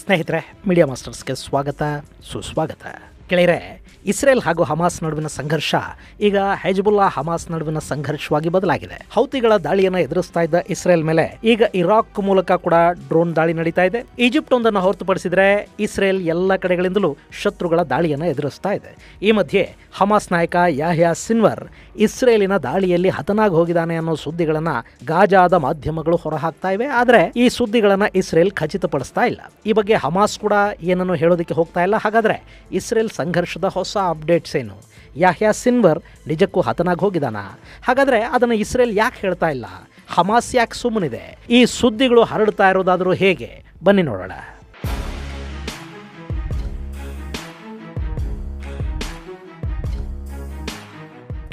ಸ್ನೇಹಿತರೆ, ಮೀಡಿಯಾ ಮಾಸ್ಟರ್ಸ್ಗೆ ಸ್ವಾಗತ ಸುಸ್ವಾಗತ. ಗೆಳೆಯರೆ, ಇಸ್ರೇಲ್ ಹಾಗೂ ಹಮಾಸ್ ನಡುವಿನ ಸಂಘರ್ಷ ಈಗ ಹೆಜ್ಬುಲ್ಲಾ ಹಮಾಸ್ ನಡುವಿನ ಸಂಘರ್ಷವಾಗಿ ಬದಲಾಗಿದೆ. ಹೌತಿಗಳ ದಾಳಿಯನ್ನು ಎದುರಿಸ್ತಾ ಇದ್ದ ಇಸ್ರೇಲ್ ಮೇಲೆ ಈಗ ಇರಾಕ್ ಮೂಲಕ ಕೂಡ ಡ್ರೋನ್ ದಾಳಿ ನಡೀತಾ ಇದೆ. ಈಜಿಪ್ಟ್ ಒಂದನ್ನು ಹೊರತುಪಡಿಸಿದ್ರೆ ಇಸ್ರೇಲ್ ಎಲ್ಲ ಕಡೆಗಳಿಂದಲೂ ಶತ್ರುಗಳ ದಾಳಿಯನ್ನು ಎದುರಿಸ್ತಾ ಇದೆ. ಈ ಮಧ್ಯೆ ಹಮಾಸ್ ನಾಯಕ ಯಾಹ್ಯಾ ಸಿನ್ವರ್ ಇಸ್ರೇಲಿನ ದಾಳಿಯಲ್ಲಿ ಹತನಾಗಿ ಹೋಗಿದ್ದಾನೆ ಅನ್ನೋ ಸುದ್ದಿಗಳನ್ನ ಗಾಜಾದ ಮಾಧ್ಯಮಗಳು ಹೊರಹಾಕ್ತಾ ಇವೆ. ಆದರೆ ಈ ಸುದ್ದಿಗಳನ್ನ ಇಸ್ರೇಲ್ ಖಚಿತಪಡಿಸ್ತಾ ಇಲ್ಲ. ಈ ಬಗ್ಗೆ ಹಮಾಸ್ ಕೂಡ ಏನನ್ನು ಹೇಳೋದಕ್ಕೆ ಹೋಗ್ತಾ ಇಲ್ಲ. ಹಾಗಾದ್ರೆ ಇಸ್ರೇಲ್ ಸಂಘರ್ಷದ ಹೊಸ ಅಪ್ಡೇಟ್ಸ್ ಏನು? ಯಾಹ್ಯಾ ಸಿನ್ವರ್ ನಿಜಕ್ಕೂ ಹತನಾಗಿ ಹೋಗಿದಾನ? ಹಾಗಾದ್ರೆ ಅದನ್ನು ಇಸ್ರೇಲ್ ಯಾಕೆ ಹೇಳ್ತಾ ಇಲ್ಲ? ಹಮಾಸ್ ಯಾಕೆ ಸುಮ್ಮನಿದೆ? ಈ ಸುದ್ದಿಗಳು ಹರಡ್ತಾ ಇರೋದಾದರೂ ಹೇಗೆ? ಬನ್ನಿ ನೋಡೋಣ.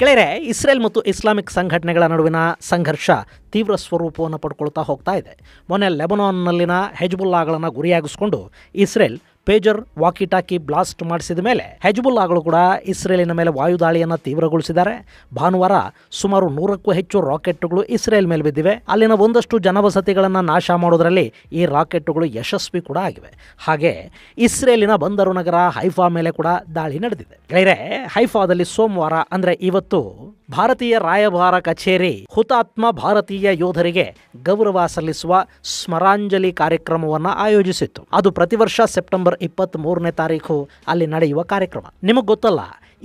ಗೆಳೆಯರೆ, ಇಸ್ರೇಲ್ ಮತ್ತು ಇಸ್ಲಾಮಿಕ್ ಸಂಘಟನೆಗಳ ನಡುವಿನ ಸಂಘರ್ಷ ತೀವ್ರ ಸ್ವರೂಪವನ್ನು ಪಡ್ಕೊಳ್ತಾ ಹೋಗ್ತಾ ಇದೆ. ಮೊನ್ನೆ ಲೆಬನಾನ್ನಲ್ಲಿನ ಹೆಜ್ಬುಲ್ಲಾಗಳನ್ನು ಗುರಿಯಾಗಿಸಿಕೊಂಡು ಇಸ್ರೇಲ್ ಪೇಜರ್ ವಾಕಿಟಾಕಿ ಬ್ಲಾಸ್ಟ್ ಮಾಡಿಸಿದ ಮೇಲೆ ಹೆಜ್ಬುಲ್ಲಾಗಳು ಕೂಡ ಇಸ್ರೇಲಿನ ಮೇಲೆ ವಾಯುದಾಳಿಯನ್ನು ತೀವ್ರಗೊಳಿಸಿದ್ದಾರೆ. ಭಾನುವಾರ ಸುಮಾರು 100ಕ್ಕೂ ಹೆಚ್ಚು ರಾಕೆಟ್ಗಳು ಇಸ್ರೇಲ್ ಮೇಲೆ ಬಿದ್ದಿವೆ. ಅಲ್ಲಿನ ಒಂದಷ್ಟು ಜನವಸತಿಗಳನ್ನು ನಾಶ ಮಾಡೋದರಲ್ಲಿ ಈ ರಾಕೆಟ್ಗಳು ಯಶಸ್ವಿ ಕೂಡ ಆಗಿವೆ. ಹಾಗೆ ಇಸ್ರೇಲಿನ ಬಂದರು ನಗರ ಹೈಫಾ ಮೇಲೆ ಕೂಡ ದಾಳಿ ನಡೆದಿದೆ. ಗೆಳೆಯರೆ, ಹೈಫಾದಲ್ಲಿ ಸೋಮವಾರ ಅಂದ್ರೆ ಇವತ್ತು ಭಾರತೀಯ ರಾಯಭಾರ ಕಚೇರಿ ಹುತಾತ್ಮ ಭಾರತೀಯ ಯೋಧರಿಗೆ ಗೌರವ ಸಲ್ಲಿಸುವ ಸ್ಮರಾಂಜಲಿ ಕಾರ್ಯಕ್ರಮವನ್ನು ಆಯೋಜಿಸಿತ್ತು. ಅದು ಪ್ರತಿ ವರ್ಷ ಸೆಪ್ಟೆಂಬರ್ 23ನೇ ತಾರೀಕು ಅಲ್ಲಿ ನಡೆಯುವ ಕಾರ್ಯಕ್ರಮ. ನಿಮಗೆ ಗೊತ್ತಲ್ಲ,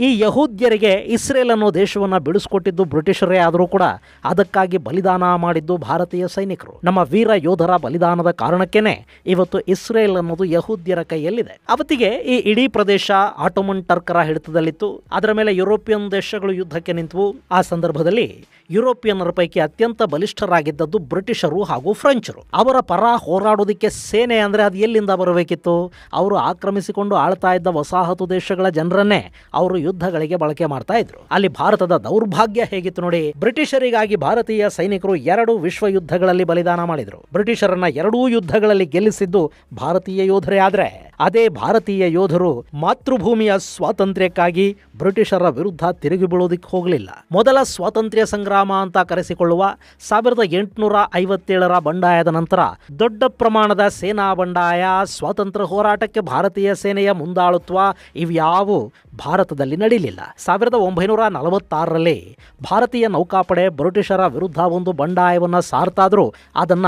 ಈ ಯಹೂದ್ಯರಿಗೆ ಇಸ್ರೇಲ್ ಅನ್ನೋ ದೇಶವನ್ನು ಬಿಡಿಸ್ಕೊಟ್ಟಿದ್ದು ಬ್ರಿಟಿಷರೇ ಆದರೂ ಕೂಡ ಅದಕ್ಕಾಗಿ ಬಲಿದಾನ ಮಾಡಿದ್ದು ಭಾರತೀಯ ಸೈನಿಕರು. ನಮ್ಮ ವೀರ ಯೋಧರ ಬಲಿದಾನದ ಕಾರಣಕ್ಕೇನೆ ಇವತ್ತು ಇಸ್ರೇಲ್ ಅನ್ನೋದು ಯಹೂದ್ಯರ ಕೈಯಲ್ಲಿದೆ. ಅವತ್ತಿಗೆ ಈ ಇಡೀ ಪ್ರದೇಶ ಆಟೋಮನ್ ಟರ್ಕರ ಹಿಡಿತದಲ್ಲಿತ್ತು. ಅದರ ಮೇಲೆ ಯುರೋಪಿಯನ್ ದೇಶಗಳು ಯುದ್ಧಕ್ಕೆ ನಿಂತವು. ಆ ಸಂದರ್ಭದಲ್ಲಿ ಯುರೋಪಿಯನ್ನರ ಪೈಕಿ ಅತ್ಯಂತ ಬಲಿಷ್ಠರಾಗಿದ್ದದ್ದು ಬ್ರಿಟಿಷರು ಹಾಗೂ ಫ್ರೆಂಚರು. ಅವರ ಪರ ಹೋರಾಡೋದಕ್ಕೆ ಸೇನೆ ಅಂದ್ರೆ ಅದು ಎಲ್ಲಿಂದ ಬರಬೇಕಿತ್ತು? ಅವರು ಆಕ್ರಮಿಸಿಕೊಂಡು ಆಳ್ತಾ ಇದ್ದ ವಸಾಹತು ದೇಶಗಳ ಜನರನ್ನೇ ಅವರು ಯುದ್ಧಗಳಿಗೆ ಬಳಕೆ ಮಾಡ್ತಾ ಇದ್ರು. ಅಲ್ಲಿ ಭಾರತದ ದೌರ್ಭಾಗ್ಯ ಹೇಗಿತ್ತು ನೋಡಿ. ಬ್ರಿಟಿಷರಿಗಾಗಿ ಭಾರತೀಯ ಸೈನಿಕರು 2 ವಿಶ್ವ ಯುದ್ಧಗಳಲ್ಲಿ ಬಲಿದಾನ ಮಾಡಿದ್ರು. ಬ್ರಿಟಿಷರನ್ನ 2 ಯುದ್ಧಗಳಲ್ಲಿ ಗೆಲ್ಲಿಸಿದ್ದು ಭಾರತೀಯ ಯೋಧರೇ. ಆದ್ರೆ ಅದೇ ಭಾರತೀಯ ಯೋಧರು ಮಾತೃಭೂಮಿಯ ಸ್ವಾತಂತ್ರ್ಯಕ್ಕಾಗಿ ಬ್ರಿಟಿಷರ ವಿರುದ್ಧ ತಿರುಗಿ ಬೀಳೋದಿಕ್ಕೆ ಹೋಗಲಿಲ್ಲ. ಮೊದಲ ಸ್ವಾತಂತ್ರ್ಯ ಸಂಗ್ರಾಮ ಅಂತ ಕರೆಸಿಕೊಳ್ಳುವ 1857ರ ಬಂಡಾಯದ ನಂತರ ದೊಡ್ಡ ಪ್ರಮಾಣದ ಸೇನಾ ಬಂಡಾಯ, ಸ್ವಾತಂತ್ರ್ಯ ಹೋರಾಟಕ್ಕೆ ಭಾರತೀಯ ಸೇನೆಯ ಮುಂದಾಳುತ್ವ ಇವ್ಯಾವು ಭಾರತದಲ್ಲಿ ನಡೀಲಿಲ್ಲ. 1946ರಲ್ಲಿ ಭಾರತೀಯ ನೌಕಾಪಡೆ ಬ್ರಿಟಿಷರ ವಿರುದ್ಧ ಒಂದು ಬಂಡಾಯವನ್ನು ಸಾರ್ತಾದ್ರು ಅದನ್ನ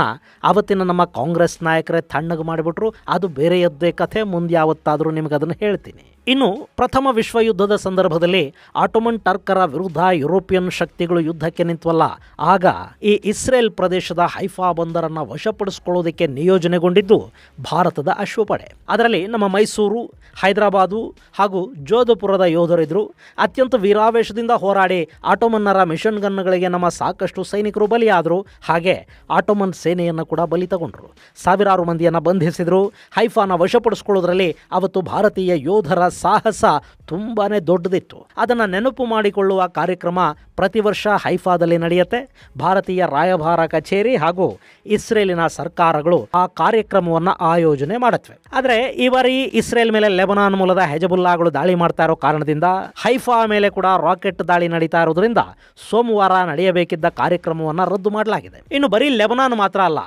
ಅವತ್ತಿನ ನಮ್ಮ ಕಾಂಗ್ರೆಸ್ ನಾಯಕರೇ ತಣ್ಣಗೆ ಮಾಡಿಬಿಟ್ರು. ಅದು ಬೇರೆಯದ್ದೇ ಕಥೆ, ಮುಂದೆ ಯಾವತ್ತಾದರೂ ನಿಮಗೆ ಅದನ್ನು ಹೇಳ್ತೀನಿ. ಇನ್ನು ಪ್ರಥಮ ವಿಶ್ವ ಯುದ್ಧದ ಸಂದರ್ಭದಲ್ಲಿ ಆಟೋಮನ್ ಟರ್ಕರ ವಿರುದ್ಧ ಯುರೋಪಿಯನ್ ಶಕ್ತಿಗಳು ಯುದ್ಧಕ್ಕೆ ನಿಂತವಲ್ಲ, ಆಗ ಈ ಇಸ್ರೇಲ್ ಪ್ರದೇಶದ ಹೈಫಾ ಬಂದರನ್ನು ವಶಪಡಿಸಿಕೊಳ್ಳೋದಕ್ಕೆ ನಿಯೋಜನೆಗೊಂಡಿದ್ದು ಭಾರತದ ಅಶ್ವಪಡೆ. ಅದರಲ್ಲಿ ನಮ್ಮ ಮೈಸೂರು, ಹೈದರಾಬಾದು ಹಾಗೂ ಜೋಧಪುರದ ಯೋಧರಿದ್ರು. ಅತ್ಯಂತ ವೀರಾವೇಶದಿಂದ ಹೋರಾಡಿ ಆಟೋಮನ್ನರ ಮಿಷನ್ ಗನ್ಗಳಿಗೆ ನಮ್ಮ ಸಾಕಷ್ಟು ಸೈನಿಕರು ಬಲಿಯಾದರು. ಹಾಗೆ ಆಟೋಮನ್ ಸೇನೆಯನ್ನು ಕೂಡ ಬಲಿ ತಗೊಂಡ್ರು. ಸಾವಿರಾರು ಮಂದಿಯನ್ನು ಬಂಧಿಸಿದ್ರು. ಹೈಫಾನ ವಶಪಡಿಸಿಕೊಳ್ಳೋದ್ರಲ್ಲಿ ಅವತ್ತು ಭಾರತೀಯ ಯೋಧರ ಸಾಹಸ ತುಂಬಾನೇ ದೊಡ್ಡದಿತ್ತು. ಅದನ್ನು ನೆನಪು ಮಾಡಿಕೊಳ್ಳುವ ಕಾರ್ಯಕ್ರಮ ಪ್ರತಿ ವರ್ಷ ಹೈಫಾದಲ್ಲಿ ನಡೆಯುತ್ತೆ. ಭಾರತೀಯ ರಾಯಭಾರ ಕಚೇರಿ ಹಾಗೂ ಇಸ್ರೇಲಿನ ಸರ್ಕಾರಗಳು ಆ ಕಾರ್ಯಕ್ರಮವನ್ನು ಆಯೋಜನೆ ಮಾಡುತ್ತವೆ. ಆದರೆ ಈ ಬಾರಿ ಇಸ್ರೇಲ್ ಮೇಲೆ ಲೆಬನಾನ್ ಮೂಲದ ಹೆಜ್ಬುಲ್ಲಾಗಳು ದಾಳಿ ಮಾಡ್ತಾ ಇರೋ ಕಾರಣದಿಂದ ಹೈಫಾ ಮೇಲೆ ಕೂಡ ರಾಕೆಟ್ ದಾಳಿ ನಡೀತಾ ಇರೋದ್ರಿಂದ ಸೋಮವಾರ ನಡೆಯಬೇಕಿದ್ದ ಕಾರ್ಯಕ್ರಮವನ್ನು ರದ್ದು ಮಾಡಲಾಗಿದೆ. ಇನ್ನು ಬರೀ ಲೆಬನಾನ್ ಮಾತ್ರ ಅಲ್ಲ,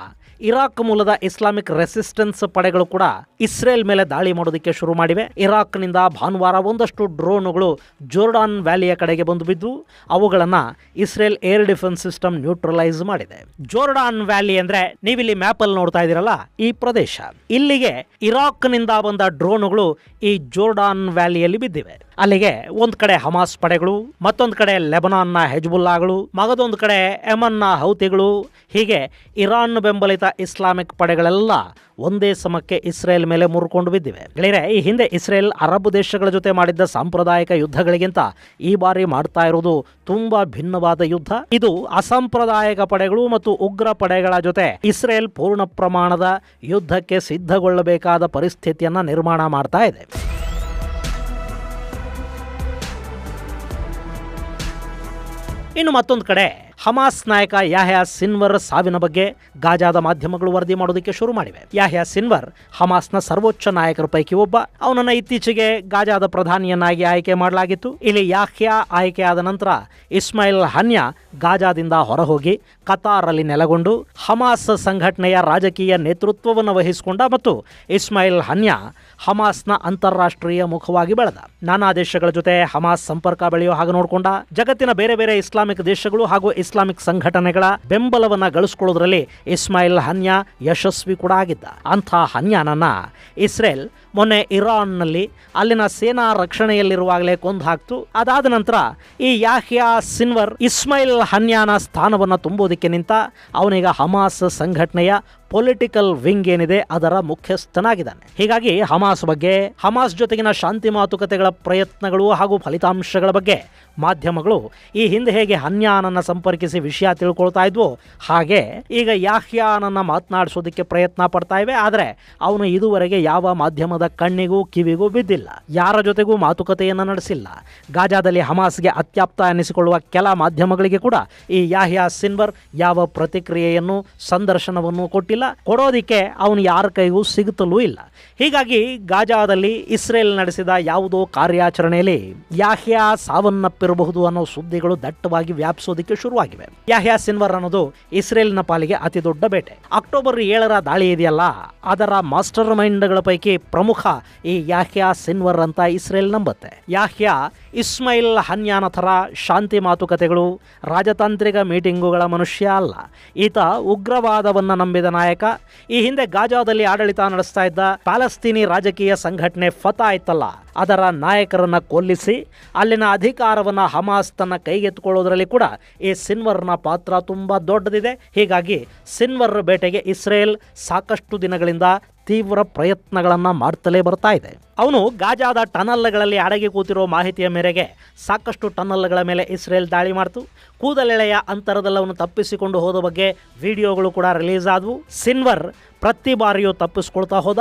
ಇರಾಕ್ ಮೂಲದ ಇಸ್ಲಾಮಿಕ್ ರೆಸಿಸ್ಟೆನ್ಸ್ ಪಡೆಗಳು ಕೂಡ ಇಸ್ರೇಲ್ ಮೇಲೆ ದಾಳಿ ಮಾಡೋದಕ್ಕೆ ಶುರು ಮಾಡಿವೆ. ಇರಾಕ್ನಿಂದ ಭಾನುವಾರ ಒಂದಷ್ಟು ಡ್ರೋನ್ಗಳು ಜೋರ್ಡಾನ್ ವ್ಯಾಲಿಯ ಕಡೆಗೆ ಬಂದು ಬಿದ್ದು ಅವುಗಳನ್ನ Israel air defence system neutralise ಮಾಡಿದೆ. ಜೋರ್ಡಾನ್ ವ್ಯಾಲಿ ಅಂದ್ರೆ ನೀವಿಲ್ಲಿ ಮ್ಯಾಪ್ ಅಲ್ಲಿ ನೋಡ್ತಾ ಇದ್ದೀರಲ್ಲ, ಈ ಪ್ರದೇಶ. ಇಲ್ಲಿಗೆ ಇರಾಕ್ನಿಂದ ಬಂದ ಡ್ರೋನ್ಗಳು ಈ ಜೋರ್ಡಾನ್ ವ್ಯಾಲಿಯಲ್ಲಿ ಬಿದ್ದಿವೆ. ಅಲ್ಲಿಗೆ ಒಂದ್ ಕಡೆ ಹಮಾಸ್ ಪಡೆಗಳು, ಮತ್ತೊಂದು ಕಡೆ ಲೆಬನಾನ್ನ ಹೆಜ್ಬುಲ್ಲಾಗಳು, ಮಗದೊಂದು ಕಡೆ ಯೆಮನ್ನ ಹೌತಿಗಳು, ಹೀಗೆ ಇರಾನ್ ಬೆಂಬಲಿತ ಇಸ್ಲಾಮಿಕ್ ಪಡೆಗಳೆಲ್ಲ ಒಂದೇ ಸಮಕ್ಕೆ ಇಸ್ರೇಲ್ ಮೇಲೆ ಮುರ್ಕೊಂಡು ಬಿದ್ದಿವೆ. ಗೆಳೆಯರೆ, ಈ ಹಿಂದೆ ಇಸ್ರೇಲ್ ಅರಬ್ ದೇಶಗಳ ಜೊತೆ ಮಾಡಿದ್ದ ಸಾಂಪ್ರದಾಯಿಕ ಯುದ್ಧಗಳಿಗಿಂತ ಈ ಬಾರಿ ಮಾಡ್ತಾ ಇರೋದು ತುಂಬಾ ಭಿನ್ನವಾದ ಯುದ್ಧ. ಇದು ಅಸಾಂಪ್ರದಾಯಿಕ ಪಡೆಗಳು ಮತ್ತು ಉಗ್ರ ಪಡೆಗಳ ಜೊತೆ ಇಸ್ರೇಲ್ ಪೂರ್ಣ ಪ್ರಮಾಣದ ಯುದ್ಧಕ್ಕೆ ಸಿದ್ಧಗೊಳ್ಳಬೇಕಾದ ಪರಿಸ್ಥಿತಿಯನ್ನ ನಿರ್ಮಾಣ ಮಾಡ್ತಾ ಇದೆ. ಇನ್ನು ಮತ್ತೊಂದು ಕಡೆ ಹಮಾಸ್ ನಾಯಕ ಯಾಹ್ಯಾ ಸಿನ್ವರ್ ಸಾವಿನ ಬಗ್ಗೆ ಗಾಜಾದ ಮಾಧ್ಯಮಗಳು ವರದಿ ಮಾಡೋದಕ್ಕೆ ಶುರು ಮಾಡಿವೆ. ಯಾಹ್ಯಾ ಸಿನ್ವರ್ ಹಮಾಸ್ನ ಸರ್ವೋಚ್ಚ ನಾಯಕರ ಪೈಕಿ ಒಬ್ಬ. ಅವನನ್ನ ಇತ್ತೀಚೆಗೆ ಗಾಜಾದ ಪ್ರಧಾನಿಯನ್ನಾಗಿ ಆಯ್ಕೆ ಮಾಡಲಾಗಿತ್ತು. ಇಲ್ಲಿ ಯಾಹ್ಯಾ ಆಯ್ಕೆಯಾದ ನಂತರ ಇಸ್ಮಾಯಿಲ್ ಹನ್ಯಾ ಗಾಜಾದಿಂದ ಹೊರಹೋಗಿ ಕತಾರಲ್ಲಿ ನೆಲೆಗೊಂಡು ಹಮಾಸ್ ಸಂಘಟನೆಯ ರಾಜಕೀಯ ನೇತೃತ್ವವನ್ನು ವಹಿಸಿಕೊಂಡ ಮತ್ತು ಇಸ್ಮಾಯಿಲ್ ಹನ್ಯಾ ಹಮಾಸ್ನ ಅಂತಾರಾಷ್ಟ್ರೀಯ ಮುಖವಾಗಿ ಬೆಳೆದ. ನಾನಾ ದೇಶಗಳ ಜೊತೆ ಹಮಾಸ್ ಸಂಪರ್ಕ ಬೆಳೆಯುವ ಹಾಗೆ ನೋಡಿಕೊಂಡ. ಜಗತ್ತಿನ ಬೇರೆ ಬೇರೆ ಇಸ್ಲಾಮಿಕ್ ದೇಶಗಳು ಹಾಗೂ ಇಸ್ಲಾಮಿಕ್ ಸಂಘಟನೆಗಳ ಬೆಂಬಲವನ್ನ ಗಳಿಸಿಕೊಳ್ಳುವುದರಲ್ಲಿ ಇಸ್ಮಾಯಿಲ್ ಹನ್ಯಾ ಯಶಸ್ವಿ ಕೂಡ ಆಗಿದ್ದ. ಅಂಥ ಹನ್ಯಾನನ್ನ ಇಸ್ರೇಲ್ ಮೊನ್ನೆ ಇರಾನ್ನಲ್ಲಿ ಅಲ್ಲಿನ ಸೇನಾ ರಕ್ಷಣೆಯಲ್ಲಿರುವಾಗಲೇ ಕೊಂದು ಹಾಕ್ತು. ಅದಾದ ನಂತರ ಈ ಯಾಹ್ಯಾ ಸಿನ್ವರ್ ಇಸ್ಮಾಯಿಲ್ ಹನ್ಯಾನ ಸ್ಥಾನವನ್ನು ತುಂಬುವುದಕ್ಕೆ ನಿಂತ. ಅವನೀಗ ಹಮಾಸ್ ಸಂಘಟನೆಯ ಪೊಲಿಟಿಕಲ್ ವಿಂಗ್ ಏನಿದೆ ಅದರ ಮುಖ್ಯಸ್ಥನಾಗಿದ್ದಾನೆ. ಹೀಗಾಗಿ ಹಮಾಸ್ ಬಗ್ಗೆ, ಹಮಾಸ್ ಜೊತೆಗಿನ ಶಾಂತಿ ಮಾತುಕತೆಗಳ ಪ್ರಯತ್ನಗಳು ಹಾಗೂ ಫಲಿತಾಂಶಗಳ ಬಗ್ಗೆ ಮಾಧ್ಯಮಗಳು ಈ ಹಿಂದೆ ಹೇಗೆ ಹನ್ಯಾನನ್ನ ಸಂಪರ್ಕಿಸಿ ವಿಷಯ ತಿಳ್ಕೊಳ್ತಾ ಇದ್ವೋ ಹಾಗೆ ಈಗ ಯಾಹ್ಯಾನನ್ನ ಮಾತನಾಡಿಸೋದಕ್ಕೆ ಪ್ರಯತ್ನ ಪಡ್ತಾ ಇವೆ. ಆದರೆ ಅವನು ಇದುವರೆಗೆ ಯಾವ ಮಾಧ್ಯಮದ ಕಣ್ಣಿಗೂ ಕಿವಿಗೂ ಬಿದ್ದಿಲ್ಲ, ಯಾರ ಜೊತೆಗೂ ಮಾತುಕತೆಯನ್ನು ನಡೆಸಿಲ್ಲ. ಗಾಜಾದಲ್ಲಿ ಹಮಾಸ್ಗೆ ಅತ್ಯಾಪ್ತ ಎನಿಸಿಕೊಳ್ಳುವ ಕೆಲ ಮಾಧ್ಯಮಗಳಿಗೆ ಕೂಡ ಈ ಯಾಹ್ಯಾ ಸಿನ್ವರ್ ಯಾವ ಪ್ರತಿಕ್ರಿಯೆಯನ್ನು, ಸಂದರ್ಶನವನ್ನು ಕೊಟ್ಟಿಲ್ಲ. ಕೊಡೋದಿಕ್ಕೆ ಅವನು ಯಾರ ಕೈಗೂ ಸಿಗುತ್ತಲೂ ಇಲ್ಲ. ಹೀಗಾಗಿ ಗಾಜಾದಲ್ಲಿ ಇಸ್ರೇಲ್ ನಡೆಸಿದ ಯಾವುದೋ ಕಾರ್ಯಾಚರಣೆಯಲ್ಲಿ ಯಾಹ್ಯಾ ಸಾವನ್ನಪ್ಪಿರಬಹುದು ಅನ್ನೋ ಸುದ್ದಿಗಳು ದಟ್ಟವಾಗಿ ವ್ಯಾಪಿಸೋದಕ್ಕೆ ಶುರುವಾಗಿವೆ. ಯಾಹ್ಯಾ ಸಿನ್ವರ್ ಅನ್ನೋದು ಇಸ್ರೇಲ್ನ ಪಾಲಿಗೆ ಅತಿ ದೊಡ್ಡ ಬೇಟೆ. ಅಕ್ಟೋಬರ್ 7ರ ದಾಳಿ ಇದೆಯಲ್ಲ, ಅದರ ಮಾಸ್ಟರ್ ಮೈಂಡ್ಗಳ ಪೈಕಿ ಪ್ರಮುಖ ಈ ಯಾಹ್ಯಾ ಸಿನ್ವರ್ ಅಂತ ಇಸ್ರೇಲ್ ನಂಬುತ್ತೆ. ಯಾಹ್ಯಾ ಇಸ್ಮಾಯಿಲ್ ಹನ್ಯಾನ ಥರ ಶಾಂತಿ ಮಾತುಕತೆಗಳು, ರಾಜತಾಂತ್ರಿಕ ಮೀಟಿಂಗುಗಳ ಮನುಷ್ಯ ಅಲ್ಲ. ಈತ ಉಗ್ರವಾದವನ್ನು ನಂಬಿದ ನಾಯಕ. ಈ ಹಿಂದೆ ಗಾಜಾದಲ್ಲಿ ಆಡಳಿತ ನಡೆಸ್ತಾ ಇದ್ದ ಪ್ಯಾಲೆಸ್ತೀನಿ ರಾಜಕೀಯ ಸಂಘಟನೆ ಫತಾ ಇತ್ತಲ್ಲ, ಅದರ ನಾಯಕರನ್ನ ಕೊಲ್ಲಿಸಿ ಅಲ್ಲಿನ ಅಧಿಕಾರವನ್ನ ಹಮಾಸ್ ತನ್ನ ಕೈಗೆತ್ತಿಕೊಳ್ಳೋದ್ರಲ್ಲಿ ಕೂಡ ಈ ಸಿನ್ವರ್ನ ಪಾತ್ರ ತುಂಬಾ ದೊಡ್ಡದಿದೆ. ಹೀಗಾಗಿ ಸಿನ್ವರ್ ಬೇಟೆಗೆ ಇಸ್ರೇಲ್ ಸಾಕಷ್ಟು ದಿನಗಳಿಂದ ತೀವ್ರ ಪ್ರಯತ್ನಗಳನ್ನು ಮಾಡ್ತಲೇ ಬರ್ತಾ ಇದೆ. ಅವನು ಗಾಜಾದ ಟನಲ್ಗಳಲ್ಲಿ ಅಡಗಿ ಕೂತಿರೋ ಮಾಹಿತಿಯ ಮೇರೆಗೆ ಸಾಕಷ್ಟು ಟನಲ್ಗಳ ಮೇಲೆ ಇಸ್ರೇಲ್ ದಾಳಿ ಮಾಡ್ತು. ಕೂದಲೆಳೆಯ ಅಂತರದಲ್ಲಿ ಅವನು ತಪ್ಪಿಸಿಕೊಂಡು ಹೋದ ಬಗ್ಗೆ ವಿಡಿಯೋಗಳು ಕೂಡ ರಿಲೀಸ್ ಆದವು. ಸಿನ್ವರ್ ಪ್ರತಿ ಬಾರಿಯೂ ತಪ್ಪಿಸ್ಕೊಳ್ತಾ ಹೋದ.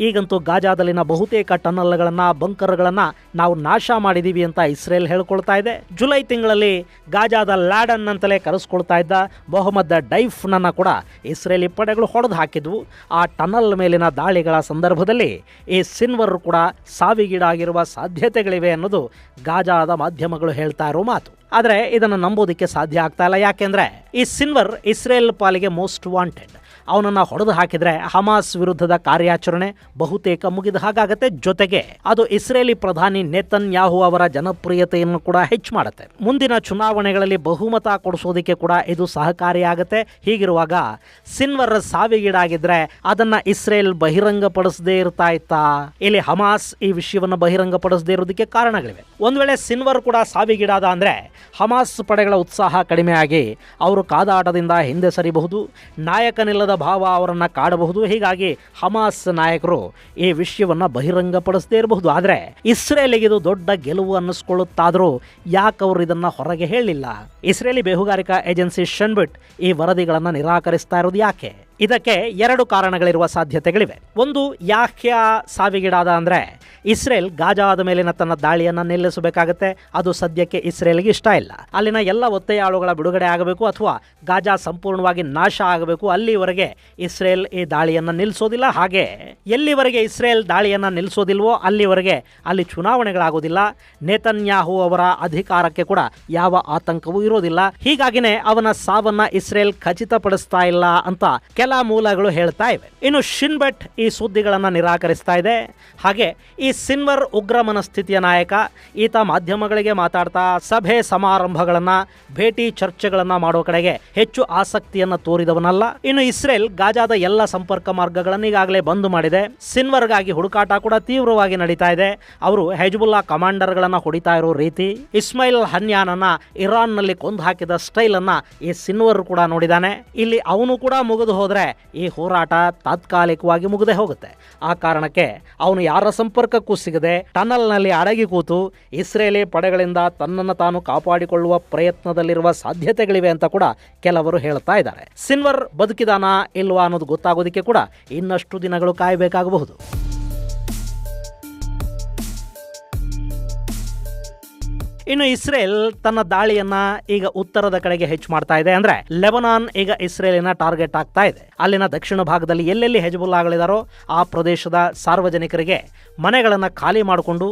ಈಗಂತೂ ಗಾಜಾದಲ್ಲಿನ ಬಹುತೇಕ ಟನಲ್ಗಳನ್ನು, ಬಂಕರ್ಗಳನ್ನು ನಾವು ನಾಶ ಮಾಡಿದ್ದೀವಿ ಅಂತ ಇಸ್ರೇಲ್ ಹೇಳ್ಕೊಳ್ತಾ ಇದೆ. ಜುಲೈ ತಿಂಗಳಲ್ಲಿ ಗಾಜಾದ ಲ್ಯಾಡನ್ ಅಂತಲೇ ಕರೆಸ್ಕೊಳ್ತಾ ಇದ್ದ ಮೊಹಮ್ಮದ್ ಡೈಫ್ನನ್ನು ಕೂಡ ಇಸ್ರೇಲಿ ಪಡೆಗಳು ಹೊಡೆದು ಹಾಕಿದ್ವು. ಆ ಟನಲ್ ಮೇಲಿನ ದಾಳಿಗಳ ಸಂದರ್ಭದಲ್ಲಿ ಈ ಸಿನ್ವರ್ ಕೂಡ ಸಾವಿಗೀಡಾಗಿರುವ ಸಾಧ್ಯತೆಗಳಿವೆ ಅನ್ನೋದು ಗಾಜಾದ ಮಾಧ್ಯಮಗಳು ಹೇಳ್ತಾ ಇರೋ ಮಾತು. ಆದರೆ ಇದನ್ನು ನಂಬೋದಕ್ಕೆ ಸಾಧ್ಯ ಆಗ್ತಾ ಇಲ್ಲ. ಯಾಕೆಂದರೆ ಈ ಸಿನ್ವರ್ ಇಸ್ರೇಲ್ ಪಾಲಿಗೆ ಮೋಸ್ಟ್ ವಾಂಟೆಡ್. ಅವನನ್ನು ಹೊಡೆದು ಹಾಕಿದರೆ ಹಮಾಸ್ ವಿರುದ್ಧದ ಕಾರ್ಯಾಚರಣೆ ಬಹುತೇಕ ಮುಗಿದ ಹಾಗಾಗತ್ತೆ. ಜೊತೆಗೆ ಅದು ಇಸ್ರೇಲಿ ಪ್ರಧಾನಿ ನೆತನ್ಯಾಹು ಅವರ ಜನಪ್ರಿಯತೆಯನ್ನು ಕೂಡ ಹೆಚ್ಚು ಮಾಡುತ್ತೆ. ಮುಂದಿನ ಚುನಾವಣೆಗಳಲ್ಲಿ ಬಹುಮತ ಕೊಡಿಸೋದಕ್ಕೆ ಕೂಡ ಇದು ಸಹಕಾರಿಯಾಗುತ್ತೆ. ಹೀಗಿರುವಾಗ ಸಿನ್ವರ್ ಸಾವಿಗೀಡಾಗಿದ್ರೆ ಅದನ್ನ ಇಸ್ರೇಲ್ ಬಹಿರಂಗಪಡಿಸದೇ ಇರ್ತಾ ಇತ್ತಾ? ಇಲ್ಲಿ ಹಮಾಸ್ ಈ ವಿಷಯವನ್ನು ಬಹಿರಂಗಪಡಿಸದೇ ಇರೋದಕ್ಕೆ ಕಾರಣಗಳಿವೆ. ಒಂದ್ ವೇಳೆ ಸಿನ್ವರ್ ಕೂಡ ಸಾವಿಗೀಡಾದ ಅಂದ್ರೆ ಹಮಾಸ್ ಪಡೆಗಳ ಉತ್ಸಾಹ ಕಡಿಮೆಯಾಗಿ ಅವರು ಕಾದಾಟದಿಂದ ಹಿಂದೆ ಸರಿಬಹುದು, ನಾಯಕನಿಲ್ಲದ ಭಾವ ಅವರನ್ನು ಕಾಡಬಹುದು. ಹೀಗಾಗಿ ಹಮಾಸ್ ನಾಯಕರು ಈ ವಿಷಯವನ್ನು ಬಹಿರಂಗಪಡಿಸದೇ ಇರಬಹುದು. ಆದರೆ ಇಸ್ರೇಲಿಗೆ ಇದು ದೊಡ್ಡ ಗೆಲುವು ಅನ್ನಿಸ್ಕೊಳ್ಳುತ್ತಾದರೂ ಯಾಕೆ ಅವರು ಇದನ್ನು ಹೊರಗೆ ಹೇಳಿಲ್ಲ? ಇಸ್ರೇಲಿ ಬೇಹುಗಾರಿಕಾ ಏಜೆನ್ಸಿ ಶನ್ಬಿಟ್ ಈ ವರದಿಗಳನ್ನು ನಿರಾಕರಿಸ್ತಾ ಇರೋದು ಯಾಕೆ? ಇದಕ್ಕೆ ಎರಡು ಕಾರಣಗಳಿರುವ ಸಾಧ್ಯತೆಗಳಿವೆ. ಒಂದು, ಯಾಹ್ಯಾ ಸಾವಿಗೀಡಾದ ಅಂದರೆ ಇಸ್ರೇಲ್ ಗಾಜಾದ ಮೇಲಿನ ತನ್ನ ದಾಳಿಯನ್ನು ನಿಲ್ಲಿಸಬೇಕಾಗತ್ತೆ. ಅದು ಸದ್ಯಕ್ಕೆ ಇಸ್ರೇಲ್ಗೆ ಇಷ್ಟ ಇಲ್ಲ. ಅಲ್ಲಿನ ಎಲ್ಲ ಒತ್ತೆಯಾಳುಗಳ ಬಿಡುಗಡೆ ಆಗಬೇಕು ಅಥವಾ ಗಾಜಾ ಸಂಪೂರ್ಣವಾಗಿ ನಾಶ ಆಗಬೇಕು. ಅಲ್ಲಿವರೆಗೆ ಇಸ್ರೇಲ್ ಈ ದಾಳಿಯನ್ನು ನಿಲ್ಲಿಸೋದಿಲ್ಲ. ಹಾಗೆ ಎಲ್ಲಿವರೆಗೆ ಇಸ್ರೇಲ್ ದಾಳಿಯನ್ನು ನಿಲ್ಲಿಸೋದಿಲ್ವೋ ಅಲ್ಲಿವರೆಗೆ ಅಲ್ಲಿ ಚುನಾವಣೆಗಳಾಗೋದಿಲ್ಲ. ನೆತನ್ಯಾಹು ಅವರ ಅಧಿಕಾರಕ್ಕೆ ಕೂಡ ಯಾವ ಆತಂಕವೂ ಇರೋದಿಲ್ಲ. ಹೀಗಾಗಿನೇ ಅವನ ಸಾವನ್ನ ಇಸ್ರೇಲ್ ಖಚಿತಪಡಿಸ್ತಾ ಇಲ್ಲ ಅಂತ ಕೆಲ ಮೂಲಗಳು ಹೇಳ್ತಾ ಇವೆ. ಇನ್ನು ಶಿನ್ಬೆಟ್ ಈ ಸುದ್ದಿಗಳನ್ನು ನಿರಾಕರಿಸ್ತಾ ಇದೆ. ಹಾಗೆ ಈ ಸಿನ್ವರ್ ಉಗ್ರ ಮನಸ್ಥಿತಿಯ ನಾಯಕ. ಈತ ಮಾಧ್ಯಮಗಳಿಗೆ ಮಾತಾಡ್ತಾ ಸಭೆ ಸಮಾರಂಭಗಳನ್ನ, ಭೇಟಿ ಚರ್ಚೆಗಳನ್ನ ಮಾಡೋ ಕಡೆಗೆ ಹೆಚ್ಚು ಆಸಕ್ತಿಯನ್ನ ತೋರಿದವನಲ್ಲ. ಇನ್ನು ಇಸ್ರೇಲ್ ಗಾಜಾದ ಎಲ್ಲ ಸಂಪರ್ಕ ಮಾರ್ಗಗಳನ್ನು ಈಗಾಗಲೇ ಬಂದ್ ಮಾಡಿದೆ. ಸಿನ್ವರ್ಗಾಗಿ ಹುಡುಕಾಟ ಕೂಡ ತೀವ್ರವಾಗಿ ನಡೀತಾ ಇದೆ. ಅವರು ಹೆಜ್ಬುಲ್ಲಾ ಕಮಾಂಡರ್ಗಳನ್ನ ಹೊಡಿತಾ ಇರೋ ರೀತಿ, ಇಸ್ಮಾಯಿಲ್ ಹನ್ಯಾನನ್ನ ಇರಾನ್ನಲ್ಲಿ ಕೊಂದು ಹಾಕಿದ ಸ್ಟೈಲ್ ಅನ್ನ ಈ ಸಿನ್ವರ್ ಕೂಡ ನೋಡಿದಾನೆ. ಇಲ್ಲಿ ಅವನು ಕೂಡ ಮುಗಿದು ಹೋದ್ರೆ ಈ ಹೋರಾಟ ತಾತ್ಕಾಲಿಕವಾಗಿ ಮುಗಿದೇ ಹೋಗುತ್ತೆ. ಆ ಕಾರಣಕ್ಕೆ ಅವನು ಯಾರ ಸಂಪರ್ಕಕ್ಕೂ ಸಿಗದೆ ಟನಲ್ನಲ್ಲಿ ಅಡಗಿ ಕೂತು ಇಸ್ರೇಲಿ ಪಡೆಗಳಿಂದ ತನ್ನನ್ನು ತಾನು ಕಾಪಾಡಿಕೊಳ್ಳುವ ಪ್ರಯತ್ನದಲ್ಲಿರುವ ಸಾಧ್ಯತೆಗಳಿವೆ ಅಂತ ಕೂಡ ಕೆಲವರು ಹೇಳ್ತಾ ಇದ್ದಾರೆ. ಸಿನ್ವರ್ ಬದುಕಿದಾನಾ ಇಲ್ವಾ ಅನ್ನೋದು ಗೊತ್ತಾಗೋದಕ್ಕೆ ಕೂಡ ಇನ್ನಷ್ಟು ದಿನಗಳು ಕಾಯಬೇಕಾಗಬಹುದು. ಇನ್ನು ಇಸ್ರೇಲ್ ತನ್ನ ದಾಳಿಯನ್ನ ಈಗ ಉತ್ತರದ ಕಡೆಗೆ ಹೆಚ್ಚು ಮಾಡ್ತಾ ಇದೆ. ಅಂದ್ರೆ ಲೆಬನಾನ್ ಈಗ ಇಸ್ರೇಲಿನ ಟಾರ್ಗೆಟ್ ಆಗ್ತಾ ಇದೆ. ಅಲ್ಲಿನ ದಕ್ಷಿಣ ಭಾಗದಲ್ಲಿ ಎಲ್ಲೆಲ್ಲಿ ಹೆಜ್ಬುಲ್ಲಾಗಳಿದಾರೋ ಆ ಪ್ರದೇಶದ ಸಾರ್ವಜನಿಕರಿಗೆ ಮನೆಗಳನ್ನ ಖಾಲಿ ಮಾಡಿಕೊಂಡು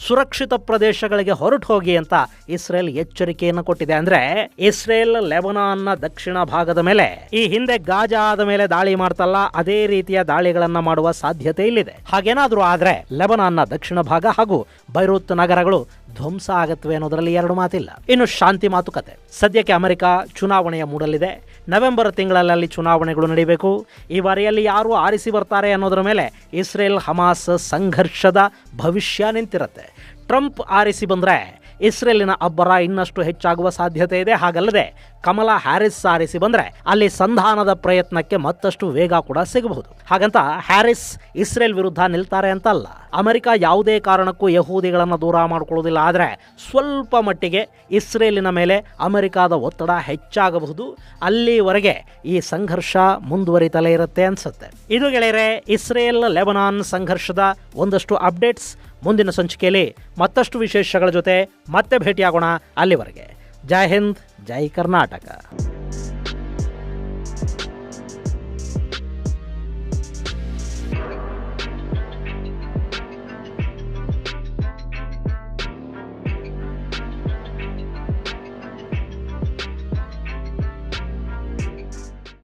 ಸುರಕ್ಷಿತ ಪ್ರದೇಶಗಳಿಗೆ ಹೊರಟು ಹೋಗಿ ಅಂತ ಇಸ್ರೇಲ್ ಎಚ್ಚರಿಕೆಯನ್ನು ಕೊಟ್ಟಿದೆ. ಅಂದ್ರೆ ಇಸ್ರೇಲ್ ಲೆಬನಾನ್ನ ದಕ್ಷಿಣ ಭಾಗದ ಮೇಲೆ ಈ ಹಿಂದೆ ಗಾಜಾದ ಮೇಲೆ ದಾಳಿ ಮಾಡ್ತಲ್ಲ ಅದೇ ರೀತಿಯ ದಾಳಿಗಳನ್ನ ಮಾಡುವ ಸಾಧ್ಯತೆ ಇಲ್ಲಿದೆ. ಹಾಗೇನಾದ್ರೂ ಆದ್ರೆ ಲೆಬನಾನ್ನ ದಕ್ಷಿಣ ಭಾಗ ಹಾಗೂ ಬೈರೂತ್ ನಗರಗಳು ಧ್ವಂಸ ಆಗತ್ವೆ ಅನ್ನೋದರಲ್ಲಿ ಎರಡು ಮಾತಿಲ್ಲ. ಇನ್ನು ಶಾಂತಿ ಮಾತುಕತೆ. ಸದ್ಯಕ್ಕೆ ಅಮೆರಿಕ ಚುನಾವಣೆಯ ಮೂಡಲಿದೆ. ನವೆಂಬರ್ ತಿಂಗಳಲ್ಲಿ ಚುನಾವಣೆಗಳು ನಡೀಬೇಕು. ಈ ಬಾರಿಯಲ್ಲಿ ಯಾರು ಆರಿಸಿ ಬರ್ತಾರೆ ಅನ್ನೋದರ ಮೇಲೆ ಇಸ್ರೇಲ್ ಹಮಾಸ್ ಸಂಘರ್ಷದ ಭವಿಷ್ಯ ನಿಂತಿರುತ್ತೆ. ಟ್ರಂಪ್ ಆರಿಸಿ ಬಂದ್ರೆ ಇಸ್ರೇಲಿನ ಅಬ್ಬರ ಇನ್ನಷ್ಟು ಹೆಚ್ಚಾಗುವ ಸಾಧ್ಯತೆ ಇದೆ. ಹಾಗಲ್ಲದೆ ಕಮಲಾ ಹ್ಯಾರಿಸ್ ಆರಿಸಿ ಬಂದ್ರೆ ಅಲ್ಲಿ ಸಂಧಾನದ ಪ್ರಯತ್ನಕ್ಕೆ ಮತ್ತಷ್ಟು ವೇಗ ಕೂಡ ಸಿಗಬಹುದು. ಹಾಗಂತ ಹ್ಯಾರಿಸ್ ಇಸ್ರೇಲ್ ವಿರುದ್ಧ ನಿಲ್ತಾರೆ ಅಂತ ಅಲ್ಲ. ಅಮೆರಿಕ ಯಾವುದೇ ಕಾರಣಕ್ಕೂ ಯಹೂದಿಗಳನ್ನು ದೂರ ಮಾಡಿಕೊಳ್ಳೋದಿಲ್ಲ. ಆದರೆ ಸ್ವಲ್ಪ ಮಟ್ಟಿಗೆ ಇಸ್ರೇಲಿನ ಮೇಲೆ ಅಮೆರಿಕಾದ ಒತ್ತಡ ಹೆಚ್ಚಾಗಬಹುದು. ಅಲ್ಲಿವರೆಗೆ ಈ ಸಂಘರ್ಷ ಮುಂದುವರಿತಲೇ ಇರುತ್ತೆ ಅನ್ಸುತ್ತೆ. ಇದು ಗೆಳೆಯರೆ ಇಸ್ರೇಲ್ ಲೆಬನಾನ್ ಸಂಘರ್ಷದ ಒಂದಷ್ಟು ಅಪ್ಡೇಟ್ಸ್. ಮುಂದಿನ ಸಂಚಿಕೆಯಲ್ಲಿ ಮತ್ತಷ್ಟು ವಿಶೇಷಗಳ ಜೊತೆ ಮತ್ತೆ ಭೇಟಿಯಾಗೋಣ. ಅಲ್ಲಿವರೆಗೆ ಜೈ ಹಿಂದ್, ಜೈ ಕರ್ನಾಟಕ.